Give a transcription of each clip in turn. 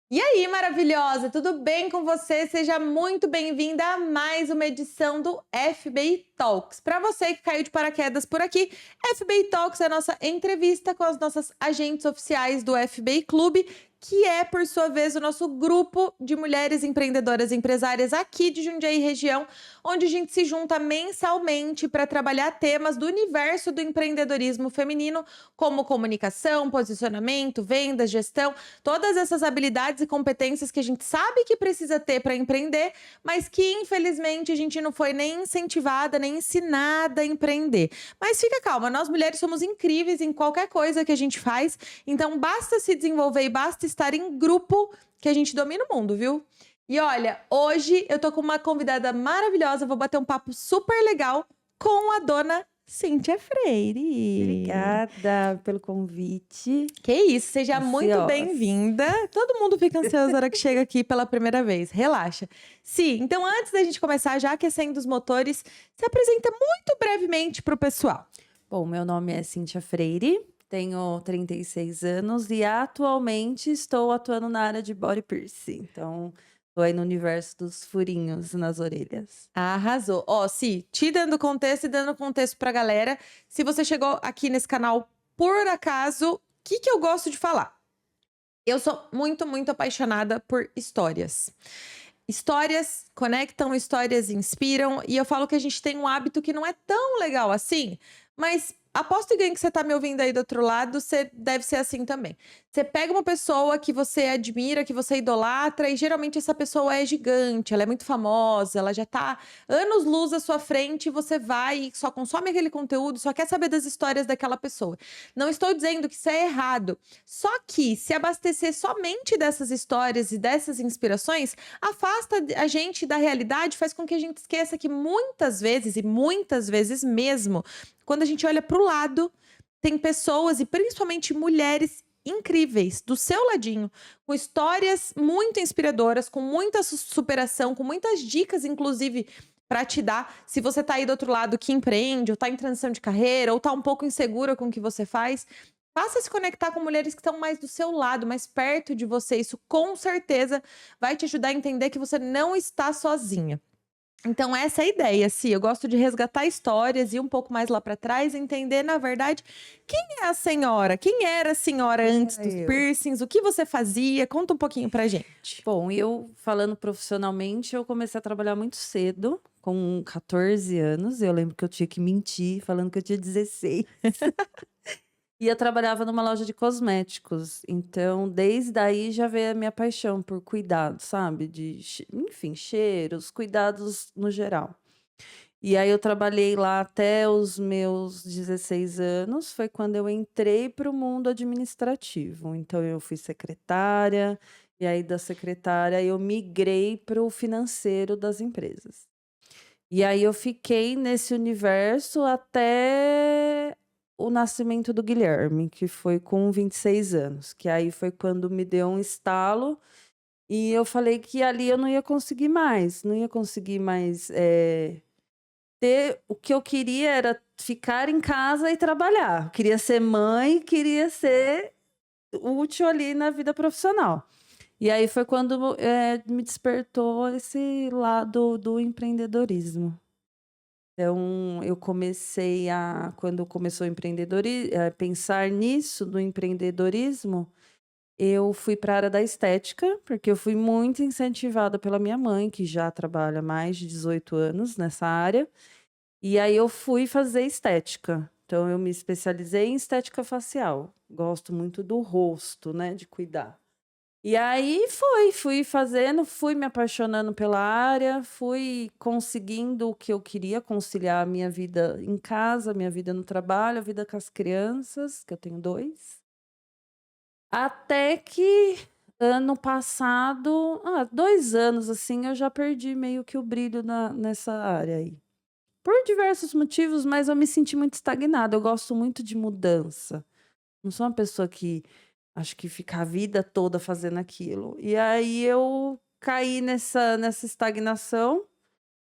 E aí, maravilhosa, tudo bem com você? Seja muito bem-vinda a mais uma edição do FBI Talks. Para você que caiu de paraquedas por aqui, FBI Talks é a nossa entrevista com as nossas agentes oficiais do FBI Clube, que é, por sua vez, o nosso grupo de mulheres empreendedoras e empresárias aqui de Jundiaí região, onde a gente se junta mensalmente para trabalhar temas do universo do empreendedorismo feminino, como comunicação, posicionamento, vendas, gestão, todas essas habilidades e competências que a gente sabe que precisa ter para empreender, mas que infelizmente a gente não foi nem incentivada, nem ensinada a empreender. Mas fica calma, nós mulheres somos incríveis em qualquer coisa que a gente faz, então basta se desenvolver e basta estar em grupo que a gente domina o mundo, viu? E olha, hoje eu tô com uma convidada maravilhosa, vou bater um papo super legal com a dona Cíntia Freire. Obrigada pelo convite. Que isso, seja muito Ansiosa. bem-vinda. Todo mundo fica ansioso na hora que chega aqui pela primeira vez. Relaxa. Sim, então antes da gente começar, já aquecendo os motores, se apresenta muito brevemente para o pessoal. Bom, meu nome é Cíntia Freire, tenho 36 anos e atualmente estou atuando na área de body piercing. Então, estou aí no universo dos furinhos nas orelhas. Arrasou. Ó, Si, te dando contexto e dando contexto pra galera, se você chegou aqui nesse canal por acaso, o que que eu gosto de falar? Eu sou muito, muito apaixonada por histórias. Histórias conectam, histórias inspiram, e eu falo que a gente tem um hábito que não é tão legal assim, mas aposto e ganho que você tá me ouvindo aí do outro lado, você deve ser assim também. Você pega uma pessoa que você admira, que você idolatra, e geralmente essa pessoa é gigante, ela é muito famosa, ela já tá anos-luz à sua frente, e você vai e só consome aquele conteúdo, só quer saber das histórias daquela pessoa. Não estou dizendo que isso é errado, só que se abastecer somente dessas histórias e dessas inspirações, afasta a gente da realidade, faz com que a gente esqueça que muitas vezes, e muitas vezes mesmo, quando a gente olha para o lado, tem pessoas e principalmente mulheres incríveis do seu ladinho, com histórias muito inspiradoras, com muita superação, com muitas dicas, inclusive, para te dar. Se você tá aí do outro lado que empreende, ou tá em transição de carreira, ou tá um pouco insegura com o que você faz, faça se conectar com mulheres que estão mais do seu lado, mais perto de você. Isso com certeza vai te ajudar a entender que você não está sozinha. Então essa é a ideia, assim, eu gosto de resgatar histórias e ir um pouco mais lá para trás, entender, na verdade, quem é a senhora? Quem era a senhora Quem antes era dos eu? piercings? O que você fazia? Conta um pouquinho pra gente. Bom, eu falando profissionalmente, eu comecei a trabalhar muito cedo, com 14 anos. Eu lembro que eu tinha que mentir, falando que eu tinha 16. E eu trabalhava numa loja de cosméticos, então desde aí já veio a minha paixão por cuidado, sabe, enfim, cheiros, cuidados no geral. E aí eu trabalhei lá até os meus 16 anos, foi quando eu entrei para o mundo administrativo. Então eu fui secretária, e aí da secretária eu migrei para o financeiro das empresas. E aí eu fiquei nesse universo até o nascimento do Guilherme, que foi com 26 anos, que aí foi quando me deu um estalo, e eu falei que ali eu não ia conseguir mais, não ia conseguir mais, ter o que eu queria era ficar em casa e trabalhar. Eu queria ser mãe, queria ser útil ali na vida profissional. E aí foi quando, me despertou esse lado do empreendedorismo. Então, eu comecei a quando começou o pensar nisso, do empreendedorismo, eu fui para a área da estética, porque eu fui muito incentivada pela minha mãe, que já trabalha há mais de 18 anos nessa área, e aí eu fui fazer estética. Então eu me especializei em estética facial. Gosto muito do rosto, né, de cuidar. E aí fui fazendo, fui me apaixonando pela área, fui conseguindo o que eu queria, conciliar a minha vida em casa, minha vida no trabalho, a vida com as crianças, que eu tenho 2. Até que ano passado, 2 anos, assim, eu já perdi meio que o brilho nessa área aí. Por diversos motivos, mas eu me senti muito estagnada, eu gosto muito de mudança. Não sou uma pessoa que acho que fica a vida toda fazendo aquilo. E aí eu caí nessa estagnação,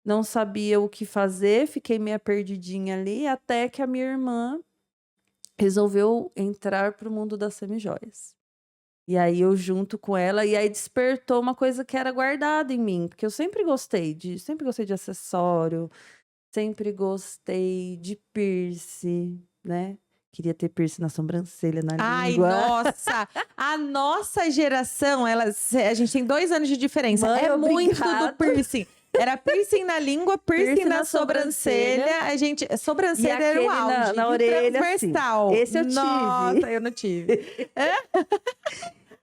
não sabia o que fazer, fiquei meio perdidinha ali, até que a minha irmã resolveu entrar para o mundo das semijoias. E aí eu junto com ela, e aí despertou uma coisa que era guardada em mim, porque eu sempre gostei de acessório, sempre gostei de piercing, né? Queria ter piercing na sobrancelha, na Ai, língua. nossa! A nossa geração, a gente tem 2 anos de diferença. Mãe, É muito do obrigado. piercing. Era piercing na língua, piercing Piercing na na sobrancelha. sobrancelha. A gente, E sobrancelha era o aquele auge. na E o orelha, assim. transversal. Esse eu tive. Nossa, eu não tive.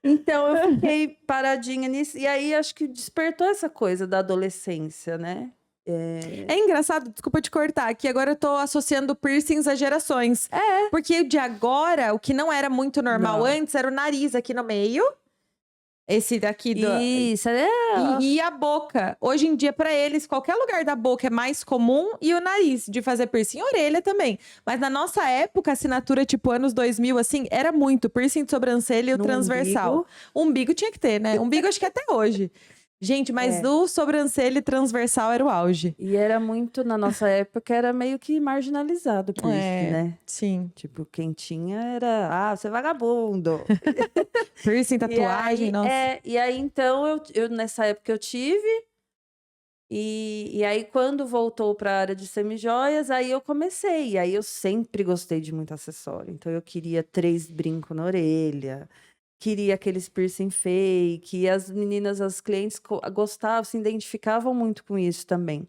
Então eu fiquei paradinha nisso. E aí acho que despertou essa coisa da adolescência, né? É engraçado, desculpa te cortar, que agora eu tô associando piercings a gerações. Porque o de agora, o que não era muito normal Não. antes, era o nariz aqui no meio. Esse daqui do. Isso, E a boca. Hoje em dia, pra eles, qualquer lugar da boca é mais comum e o nariz de fazer piercing. Orelha também. Mas na nossa época, a assinatura, tipo, anos 2000, assim, era muito piercing de sobrancelha e o no transversal. umbigo. Umbigo tinha que ter, né? Umbigo acho que até hoje. Gente, mas do sobrancelha e transversal era o auge. E era muito, na nossa época, era meio que marginalizado o piercing, né? Sim. Tipo, quem tinha era, você é vagabundo. Piercing, tatuagem, nossa. E aí, então, eu nessa época eu tive. E aí, quando voltou para a área de semijoias, aí eu comecei. E aí, eu sempre gostei de muito acessório. Então, eu queria 3 brincos na orelha, queria aqueles piercing fake. E as meninas, as clientes gostavam, se identificavam muito com isso também.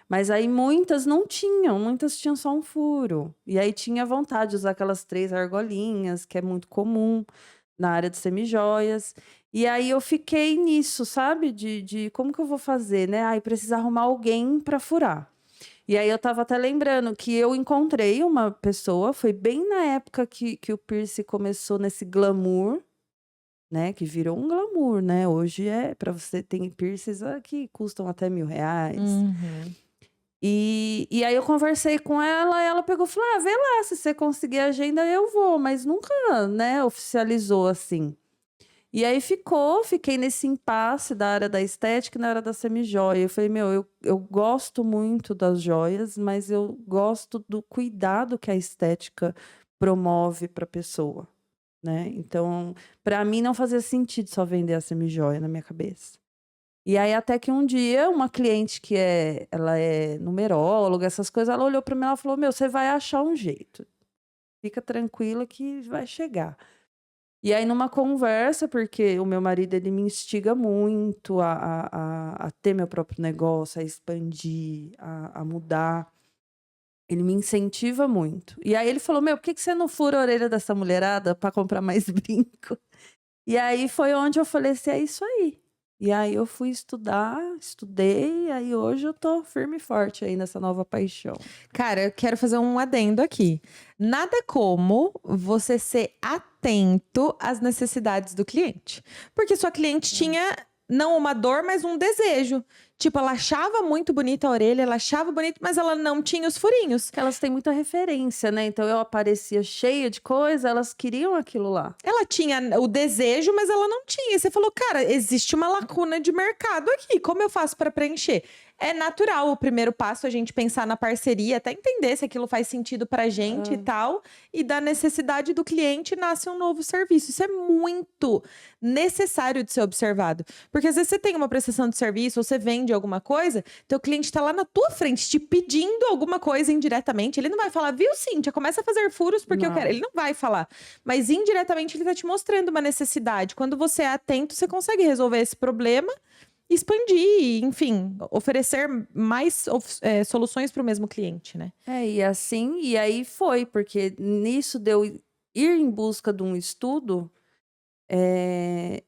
Mas aí, muitas não tinham, muitas tinham só um furo. E aí, tinha vontade de usar aquelas 3 argolinhas, que é muito comum na área de semijoias. E aí eu fiquei nisso, sabe? De como que eu vou fazer, né? Aí precisa arrumar alguém para furar. E aí eu tava até lembrando que eu encontrei uma pessoa, foi bem na época que o piercing começou nesse glamour, né? Que virou um glamour, né? Hoje para você tem piercings que custam até R$1.000. Uhum. E aí eu conversei com ela, e ela pegou e falou: vê lá, se você conseguir a agenda, eu vou, mas nunca, né, oficializou assim. E aí fiquei nesse impasse da área da estética e na área da semijoia. Eu falei, eu gosto muito das joias, mas eu gosto do cuidado que a estética promove para a pessoa, né? Então, para mim não fazia sentido só vender a semijoia na minha cabeça. E aí até que um dia uma cliente ela é numeróloga, essas coisas, ela olhou para mim e falou: você vai achar um jeito. Fica tranquila que vai chegar. E aí, numa conversa, porque o meu marido, ele me instiga muito a ter meu próprio negócio, a expandir, a mudar. Ele me incentiva muito. E aí ele falou, por que você não fura a orelha dessa mulherada para comprar mais brinco? E aí foi onde eu falei assim, é isso aí. E aí eu fui estudar, estudei, e aí hoje eu tô firme e forte aí nessa nova paixão. Cara, eu quero fazer um adendo aqui. Nada como você ser atento às necessidades do cliente. Porque sua cliente tinha não uma dor, mas um desejo. Tipo, ela achava muito bonita a orelha, ela achava bonito, mas ela não tinha os furinhos. Porque elas têm muita referência, né? Então eu aparecia cheia de coisa, elas queriam aquilo lá. Ela tinha o desejo, mas ela não tinha. E você falou, cara, existe uma lacuna de mercado aqui. Como eu faço para preencher? É natural o primeiro passo a gente pensar na parceria, até entender se aquilo faz sentido pra gente e tal. E da necessidade do cliente nasce um novo serviço. Isso é muito necessário de ser observado. Porque às vezes você tem uma prestação de serviço ou você vende alguma coisa, teu cliente tá lá na tua frente te pedindo alguma coisa indiretamente. Ele não vai falar, viu, Cíntia, começa a fazer furos porque eu quero. Ele não vai falar. Mas indiretamente ele tá te mostrando uma necessidade. Quando você é atento, você consegue resolver esse problema, expandir, enfim, oferecer mais soluções para o mesmo cliente, né? E aí foi, porque nisso de eu ir em busca de um estudo,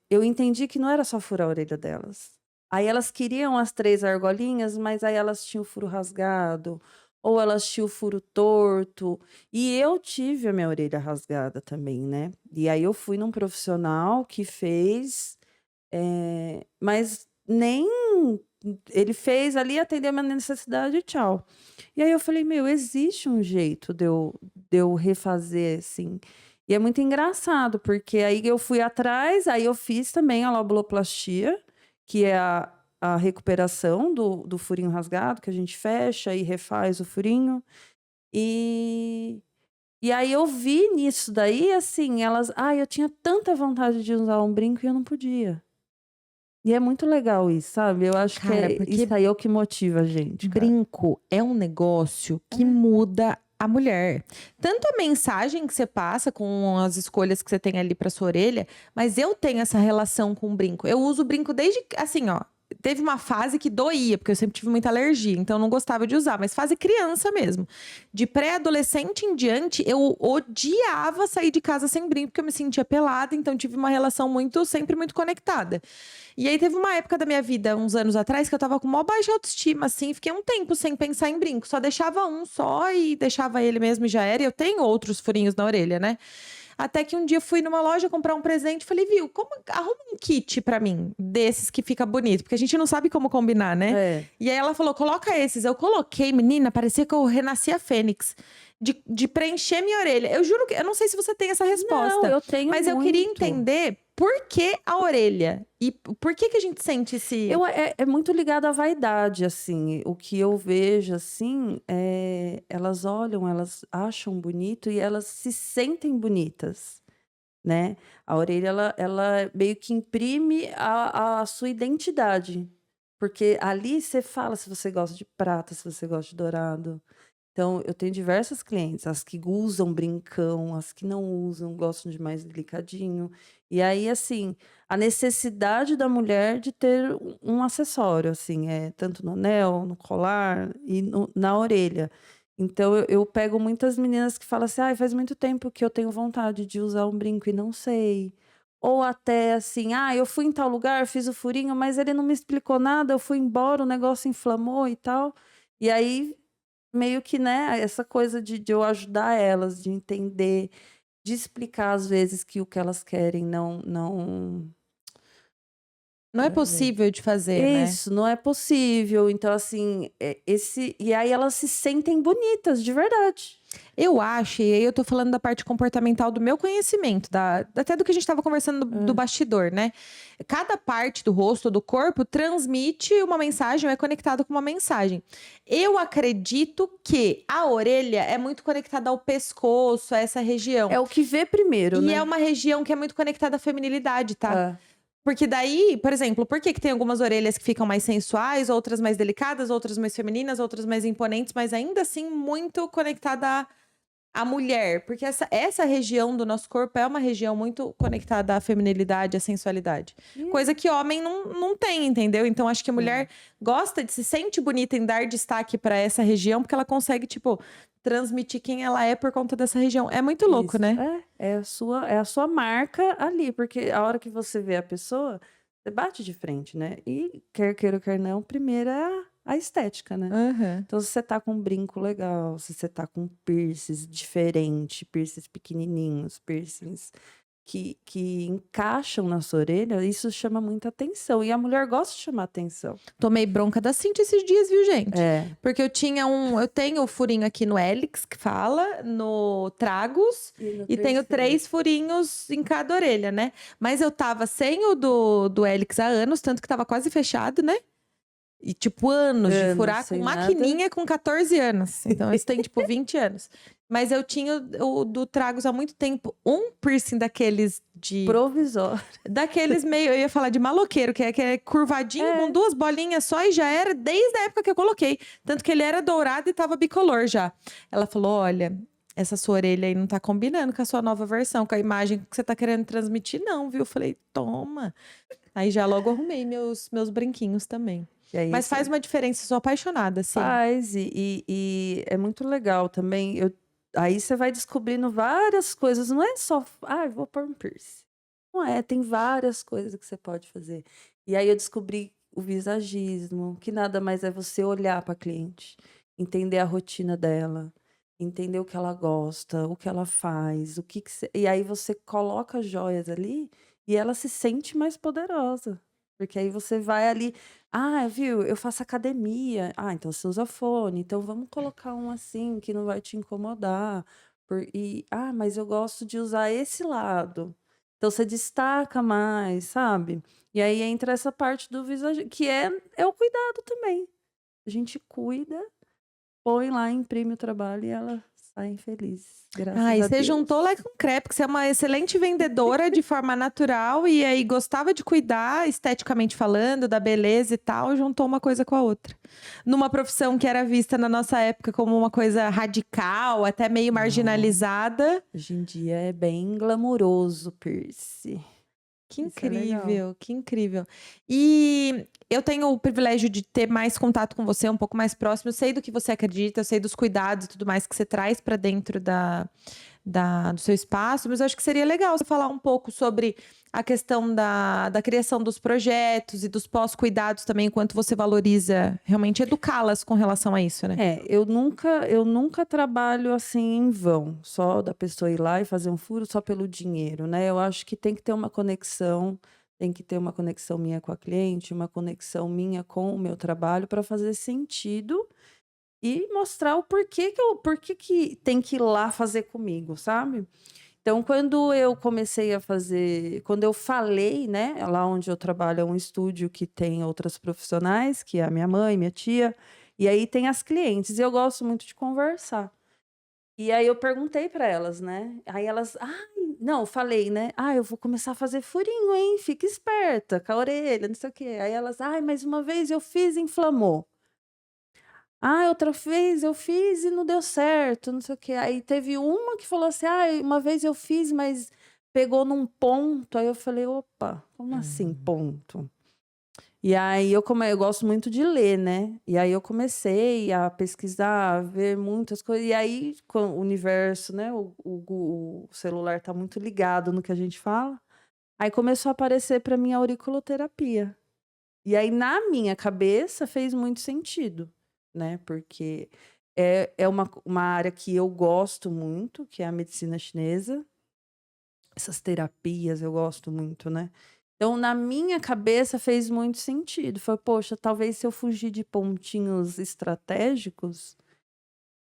eu entendi que não era só furar a orelha delas. Aí elas queriam as 3 argolinhas, mas aí elas tinham o furo rasgado, ou elas tinham o furo torto. E eu tive a minha orelha rasgada também, né? E aí eu fui num profissional que fez, mas nem ele fez ali, atendeu a minha necessidade e tchau. E aí eu falei, existe um jeito de eu refazer, assim. E é muito engraçado, porque aí eu fui atrás, aí eu fiz também a lobuloplastia, que é a recuperação do furinho rasgado, que a gente fecha e refaz o furinho. E E aí eu vi nisso daí, assim, elas, eu tinha tanta vontade de usar um brinco e eu não podia. E é muito legal isso, sabe? Eu acho que Cara, porque isso aí é o que motiva a gente, cara. brinco é um negócio que muda a mulher. Tanto a mensagem que você passa com as escolhas que você tem ali pra sua orelha, mas eu tenho essa relação com o brinco. Eu uso brinco desde, assim, ó. Teve uma fase que doía, porque eu sempre tive muita alergia, então eu não gostava de usar, mas fase criança mesmo. De pré-adolescente em diante, eu odiava sair de casa sem brinco, porque eu me sentia pelada, então tive uma relação sempre muito conectada. E aí teve uma época da minha vida, uns anos atrás, que eu tava com maior baixa autoestima, assim, fiquei um tempo sem pensar em brinco. Só deixava um só e deixava ele mesmo e já era. E eu tenho outros furinhos na orelha, né? Até que um dia fui numa loja comprar um presente e falei, viu, arruma um kit pra mim, desses que fica bonito, porque a gente não sabe como combinar, né? É. E aí ela falou, coloca esses. Eu coloquei, menina, parecia que eu renasci a Fênix. De preencher minha orelha. Eu juro que eu não sei se você tem essa resposta. Não, eu tenho mas eu queria muito. entender por que a orelha? E por que a gente sente esse. É muito ligado à vaidade, assim. O que eu vejo, assim, elas olham, elas acham bonito e elas se sentem bonitas, né? A orelha, ela meio que imprime a sua identidade. Porque ali você fala se você gosta de prata, se você gosta de dourado. Então, eu tenho diversas clientes, as que usam brincão, as que não usam, gostam de mais delicadinho. E aí, assim, a necessidade da mulher de ter um acessório, assim, tanto no anel, no colar e na orelha. Então, eu pego muitas meninas que falam assim, faz muito tempo que eu tenho vontade de usar um brinco e não sei. Ou até assim, eu fui em tal lugar, fiz o furinho, mas ele não me explicou nada, eu fui embora, o negócio inflamou e tal. E aí meio que, né, essa coisa de eu ajudar elas, de entender, de explicar às vezes que o que elas querem não Não é possível de fazer, né? isso, não é possível. Então, assim, e aí elas se sentem bonitas, de verdade. Eu acho, e aí eu tô falando da parte comportamental do meu conhecimento, até do que a gente tava conversando do bastidor, né? Cada parte do rosto, do corpo, transmite uma mensagem ou é conectado com uma mensagem. Eu acredito que a orelha é muito conectada ao pescoço, a essa região. É o que vê primeiro, E né? é uma região que é muito conectada à feminilidade, tá? É. Porque daí, por exemplo, por que tem algumas orelhas que ficam mais sensuais, outras mais delicadas, outras mais femininas, outras mais imponentes, mas ainda assim muito conectada à mulher? Porque essa região do nosso corpo é uma região muito conectada à feminilidade, à sensualidade. Coisa que homem não tem, entendeu? Então acho que a mulher gosta se sente bonita em dar destaque para essa região, porque ela consegue, tipo, transmitir quem ela é por conta dessa região. É muito louco, Isso. né? É a sua marca ali, porque a hora que você vê a pessoa, você bate de frente, né? E quer queira, quer não, primeiro é a estética, né? Aham. Então, se você tá com um brinco legal, se você tá com piercings diferente, piercings pequenininhos, piercings que encaixam na sua orelha, isso chama muita atenção. E a mulher gosta de chamar atenção. Tomei bronca da Cintia esses dias, viu, gente? É. Porque eu tenho o furinho aqui no Helix, que fala, no Tragus, e tenho 3 furinhos em cada orelha, né? Mas eu tava sem o do Helix há anos, tanto que tava quase fechado, né? E, tipo, anos de Anos furar com sem nada. maquininha com 14 anos. Então, isso tem, tipo, 20 anos. Mas eu tinha o do Tragus há muito tempo. Um piercing daqueles Provisório. daqueles meio, eu ia falar de maloqueiro, que é curvadinho, com 2 bolinhas só, e já era desde a época que eu coloquei. Tanto que ele era dourado e tava bicolor já. Ela falou, olha, essa sua orelha aí não tá combinando com a sua nova versão, com a imagem que você tá querendo transmitir não, viu? Eu falei, toma. Aí já logo arrumei meus brinquinhos também. Mas faz uma diferença, sou apaixonada, assim. Faz, e é muito legal também. Aí você vai descobrindo várias coisas, não é só, vou pôr um piercing. Não é, tem várias coisas que você pode fazer. E aí eu descobri o visagismo, que nada mais é você olhar para a cliente, entender a rotina dela, entender o que ela gosta, o que ela faz, e aí você coloca joias ali e ela se sente mais poderosa. Porque aí você vai ali, viu, eu faço academia. Então você usa fone, então vamos colocar um assim que não vai te incomodar. Mas eu gosto de usar esse lado. Então você destaca mais, sabe? E aí entra essa parte do visagem, que é o cuidado também. A gente cuida, põe lá, imprime o trabalho e ela saem felizes, graças Ai, a você Deus. juntou Leque com crepe, que você é uma excelente vendedora de forma natural e aí gostava de cuidar, esteticamente falando, da beleza e tal, juntou uma coisa com a outra. Numa profissão que era vista na nossa época como uma coisa radical, até meio Não, marginalizada. hoje em dia é bem glamouroso piercing. Que Isso é legal. incrível, que incrível. E eu tenho o privilégio de ter mais contato com você, um pouco mais próximo. Eu sei do que você acredita, eu sei dos cuidados e tudo mais que você traz para dentro do seu espaço, mas eu acho que seria legal você falar um pouco sobre a questão da criação dos projetos e dos pós-cuidados também, enquanto você valoriza realmente educá-las com relação a isso, né? É, eu nunca trabalho assim em vão, só da pessoa ir lá e fazer um furo só pelo dinheiro, né? Eu acho que tem que ter uma conexão, tem que ter uma conexão minha com a cliente, uma conexão minha com o meu trabalho para fazer sentido e mostrar o porquê que tem que ir lá fazer comigo, sabe? Então, quando eu falei, né, lá onde eu trabalho é um estúdio que tem outras profissionais, que é a minha mãe, minha tia, e aí tem as clientes, e eu gosto muito de conversar. E aí eu perguntei para elas, né? Aí elas, ai, não, eu falei, né? Ah, eu vou começar a fazer furinho, hein? Fica esperta com a orelha, não sei o quê. Aí elas, ai, mas uma vez eu fiz e inflamou. Ah, outra vez eu fiz e não deu certo, não sei o quê. Aí teve uma que falou assim: "Ah, uma vez eu fiz, mas pegou num ponto". Aí eu falei: "Opa, como assim Hum. ponto?". E aí eu gosto muito de ler, né. E aí eu comecei a pesquisar, a ver muitas coisas. E aí com o universo, né, o celular tá muito ligado no que a gente fala, aí começou a aparecer para mim a auriculoterapia. E aí, na minha cabeça, fez muito sentido, né, porque é uma área que eu gosto muito, que é a medicina chinesa. Essas terapias eu gosto muito, né. Então, na minha cabeça, fez muito sentido. Foi: "Poxa, talvez se eu fugir de pontinhos estratégicos,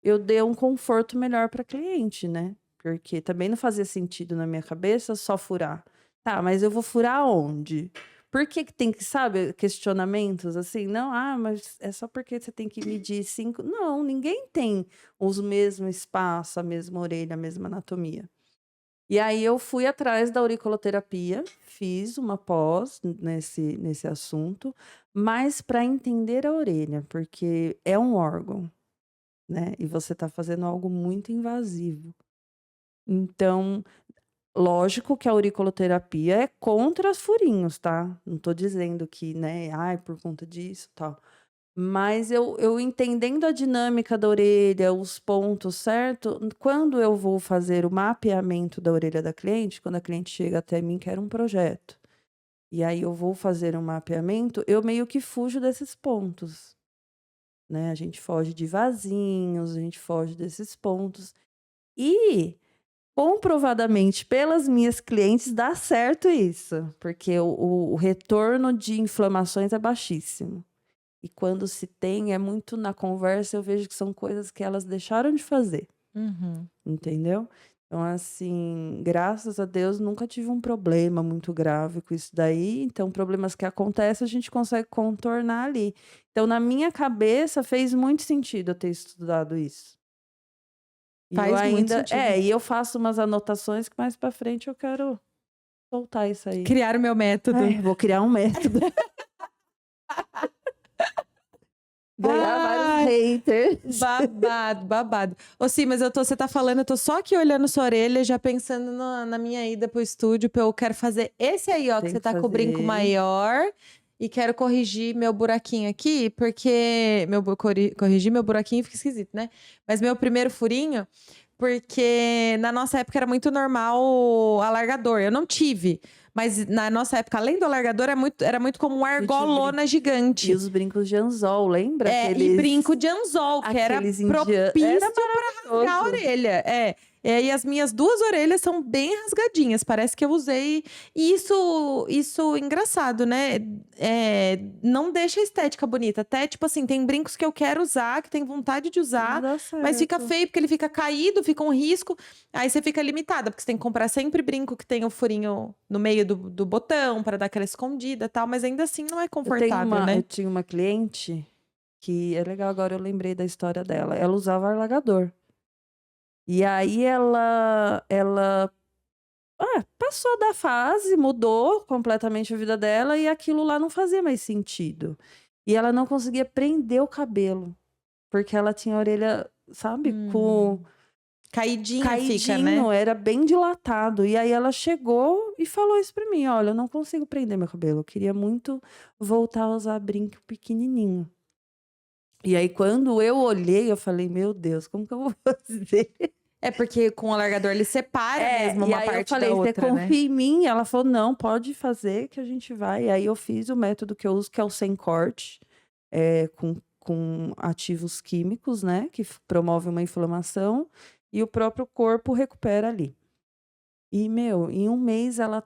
eu dê um conforto melhor para cliente, né". Porque também não fazia sentido na minha cabeça só furar. Tá, mas eu vou furar onde? Por que que tem que, sabe, questionamentos assim? Não, mas é só porque você tem que medir 5. Não, ninguém tem os mesmos espaço, a mesma orelha, a mesma anatomia. E aí eu fui atrás da auriculoterapia, fiz uma pós nesse assunto, mas para entender a orelha, porque é um órgão, né, e você está fazendo algo muito invasivo. Então, lógico que a auriculoterapia é contra os furinhos, tá? Não tô dizendo que, né, ai, por conta disso, tal. Mas eu entendendo a dinâmica da orelha, os pontos, certo? Quando eu vou fazer o mapeamento da orelha da cliente, quando a cliente chega até mim, quer um projeto. E aí eu vou fazer um mapeamento, eu meio que fujo desses pontos, né? A gente foge de vasinhos, a gente foge desses pontos. E comprovadamente pelas minhas clientes dá certo isso, porque o retorno de inflamações é baixíssimo. E quando se tem, é muito na conversa, eu vejo que são coisas que elas deixaram de fazer, Uhum. entendeu? Então, assim, graças a Deus, nunca tive um problema muito grave com isso daí. Então, problemas que acontecem, a gente consegue contornar ali. Então, na minha cabeça, fez muito sentido eu ter estudado isso. E eu Faz muito ainda sentido. e eu faço umas anotações que mais pra frente eu quero soltar isso aí. Criar o meu método. Vou criar um método, ganhar vários Ai, haters. babado, babado. Ô, sim, mas você tá falando, eu tô só aqui olhando sua orelha, já pensando na minha ida pro estúdio, eu quero fazer esse aí, ó, que Tem você que tá com o fazer brinco ele. maior, e quero corrigir meu buraquinho aqui, porque corrigir meu buraquinho fica esquisito, né? Mas meu primeiro furinho, porque na nossa época era muito normal o alargador. Eu não tive, mas na nossa época, além do alargador, era muito comum A gente argolona E gigante. os brincos de anzol, lembra É, e brinco de anzol, que era aqueles indianos, era propício pra rasgar a maravilhoso. orelha. E as minhas duas orelhas são bem rasgadinhas. Parece que eu usei. E isso engraçado, né? Não deixa a estética bonita. Até, tipo assim, tem brincos que eu quero usar, que tenho vontade de E não usar, dá mas fica certo. feio porque ele fica caído, fica um risco. Aí você fica limitada, porque você tem que comprar sempre brinco que tem o furinho no meio do botão para dar aquela escondida e tal. Mas ainda assim não é confortável, Eu né? tinha uma cliente que é legal, agora eu lembrei da história dela. Ela usava alargador. E aí ela passou da fase, mudou completamente a vida dela e aquilo lá não fazia mais sentido. E ela não conseguia prender o cabelo, porque ela tinha a orelha, sabe, com Caidinha fica, caidinho, né? era bem dilatado. E aí ela chegou e falou isso pra mim: olha, eu não consigo prender meu cabelo, eu queria muito voltar a usar brinco pequenininho. E aí quando eu olhei, eu falei: meu Deus, como que eu vou fazer? É porque com o alargador ele separa mesmo E uma aí eu parte falei: da você outra, né? confia em mim? Ela falou: não, pode fazer que a gente vai. E aí eu fiz o método que eu uso, que é o sem corte, com ativos químicos, né? Que promove uma inflamação e o próprio corpo recupera ali. E, meu, em um mês ela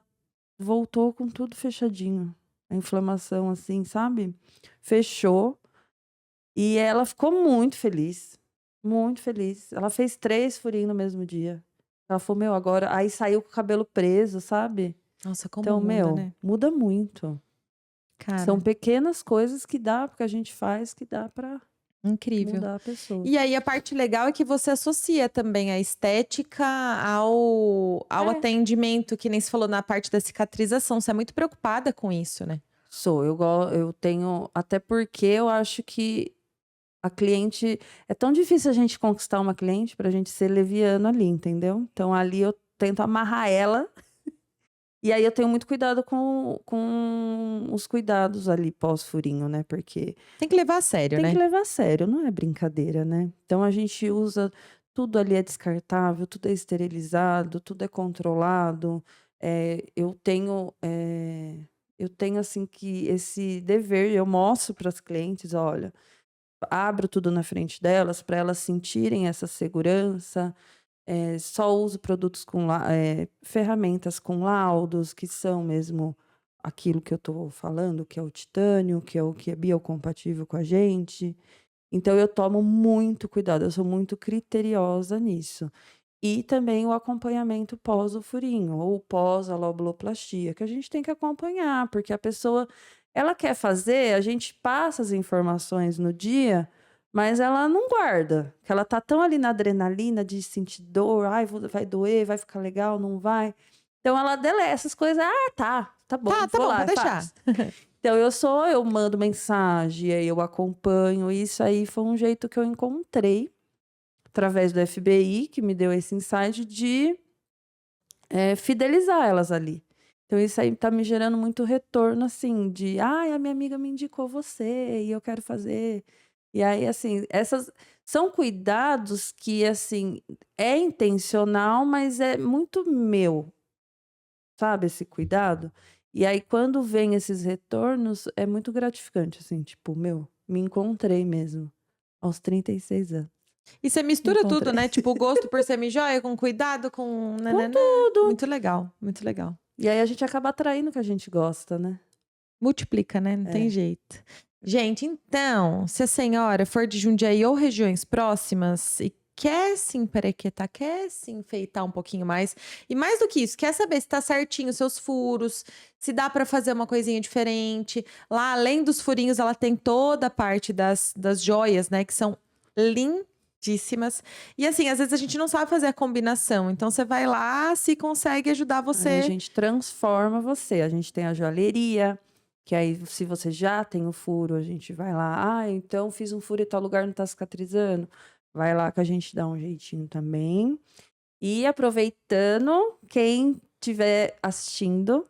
voltou com tudo fechadinho. A inflamação, assim, sabe? Fechou. E ela ficou muito feliz. Muito feliz. Ela fez 3 furinhos no mesmo dia. Ela falou, meu, agora. Aí saiu com o cabelo preso, sabe? Nossa, como Então, muda, meu, né? muda muito. São Cara, pequenas coisas que dá, porque a gente faz, que dá pra incrível. mudar a pessoa. E aí a parte legal é que você associa também a estética ao É. atendimento, que nem se falou na parte da cicatrização. Você é muito preocupada com isso, né? Sou, eu tenho. Até porque eu acho que a cliente. É tão difícil a gente conquistar uma cliente pra gente ser leviano ali, entendeu? Então ali eu tento amarrar ela. E aí eu tenho muito cuidado com os cuidados ali pós-furinho, né? Porque Tem que levar a sério, tem que né? levar a sério, não é brincadeira, né? Então a gente usa, tudo ali é descartável, tudo é esterilizado, tudo é controlado. Eu tenho assim que esse dever, eu mostro para as clientes, olha, abro tudo na frente delas para elas sentirem essa segurança. Só uso produtos ferramentas com laudos, que são mesmo aquilo que eu estou falando, que é o titânio, que é o que é biocompatível com a gente. Então eu tomo muito cuidado, eu sou muito criteriosa nisso. E também o acompanhamento pós o furinho, ou pós a lobuloplastia, que a gente tem que acompanhar, porque a pessoa, ela quer fazer, a gente passa as informações no dia, mas ela não guarda, que ela tá tão ali na adrenalina de sentir dor, ai, vai doer, vai ficar legal, não vai. Então ela deleta essas coisas, tá bom, Tá vou bom, lá, pode deixar. faz. Então eu mando mensagem, aí eu acompanho, isso aí foi um jeito que eu encontrei através do FBI, que me deu esse insight de fidelizar elas ali. Então isso aí tá me gerando muito retorno, assim, de, ai, a minha amiga me indicou você e eu quero fazer. E aí, assim, essas são cuidados que, assim, é intencional, mas é muito meu, sabe, esse cuidado. E aí, quando vem esses retornos, é muito gratificante, assim, tipo, meu, me encontrei mesmo, aos 36 anos. E você Me mistura tudo, encontrei. né? Tipo, o gosto por semijoia, com cuidado, com Com nananã. tudo. Muito legal, muito legal. E aí a gente acaba atraindo o que a gente gosta, né? Multiplica, né? Não tem É. jeito. Gente, então, se a senhora for de Jundiaí ou regiões próximas e quer se emperequetar, quer se enfeitar um pouquinho mais, e mais do que isso, quer saber se tá certinho os seus furos, se dá pra fazer uma coisinha diferente. Lá, além dos furinhos, ela tem toda a parte das joias, né? Que são lindíssimas. E assim, às vezes a gente não sabe fazer a combinação. Então, você vai lá, se consegue ajudar Aí a você. gente transforma você. A gente tem a joalheria, que aí se você já tem o furo, a gente vai lá. Ah, então fiz um furo em tal lugar, não tá cicatrizando. Vai lá que a gente dá um jeitinho também. E aproveitando, quem estiver assistindo,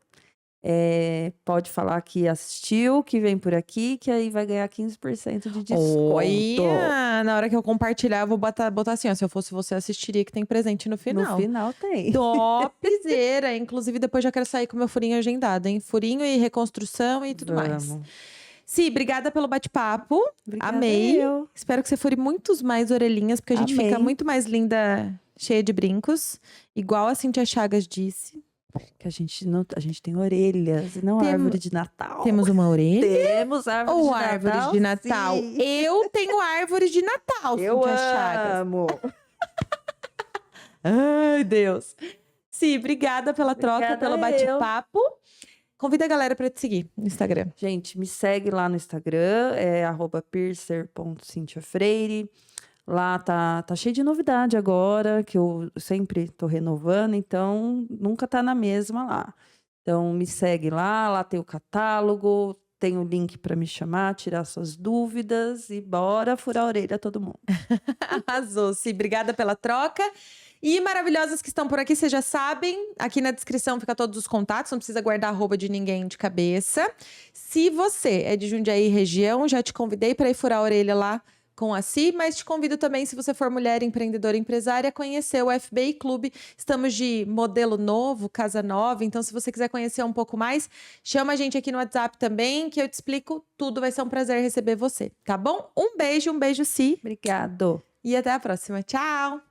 pode falar que assistiu, que vem por aqui, que aí vai ganhar 15% de desconto. Olha, na hora que eu compartilhar, eu vou botar assim, ó. Se eu fosse você, assistiria que tem presente no No final. final tem. Topzera! Inclusive, depois já quero sair com meu furinho agendado, hein? Furinho e reconstrução e tudo mais. Vamos. Si, obrigada pelo bate-papo. Obrigada Amei. eu. Espero que você fure muitos mais orelhinhas, porque a gente fica Amei. muito mais linda, cheia de brincos. Igual a Cintia Chagas disse. Que a gente tem orelhas e não Tem- árvore de Natal. Temos uma orelha Temos árvore ou de árvores Natal. de Natal? Sim. Eu tenho árvore de Natal, Eu Cintia Chagas. amo. Ai, Deus. Sim, obrigada pela troca, Obrigada pelo eu. bate-papo. Convida a galera para te seguir no Instagram. Gente, me segue lá no Instagram, é @piercer.cintiafreire. Lá tá cheio de novidade agora, que eu sempre tô renovando, então nunca tá na mesma lá. Então me segue lá tem o catálogo, tem o link para me chamar, tirar suas dúvidas e bora furar a orelha todo mundo. Arrasou, Si. Obrigada pela troca. E maravilhosas que estão por aqui, vocês já sabem, aqui na descrição fica todos os contatos, não precisa guardar arroba de ninguém de cabeça. Se você é de Jundiaí região, já te convidei para ir furar a orelha lá com a Si, mas te convido também, se você for mulher empreendedora empresária, a conhecer o FBI Clube. Estamos de modelo novo, casa nova, então se você quiser conhecer um pouco mais, chama a gente aqui no WhatsApp também, que eu te explico tudo, vai ser um prazer receber você, tá bom? Um beijo, Si, Obrigado. e até a próxima. Tchau!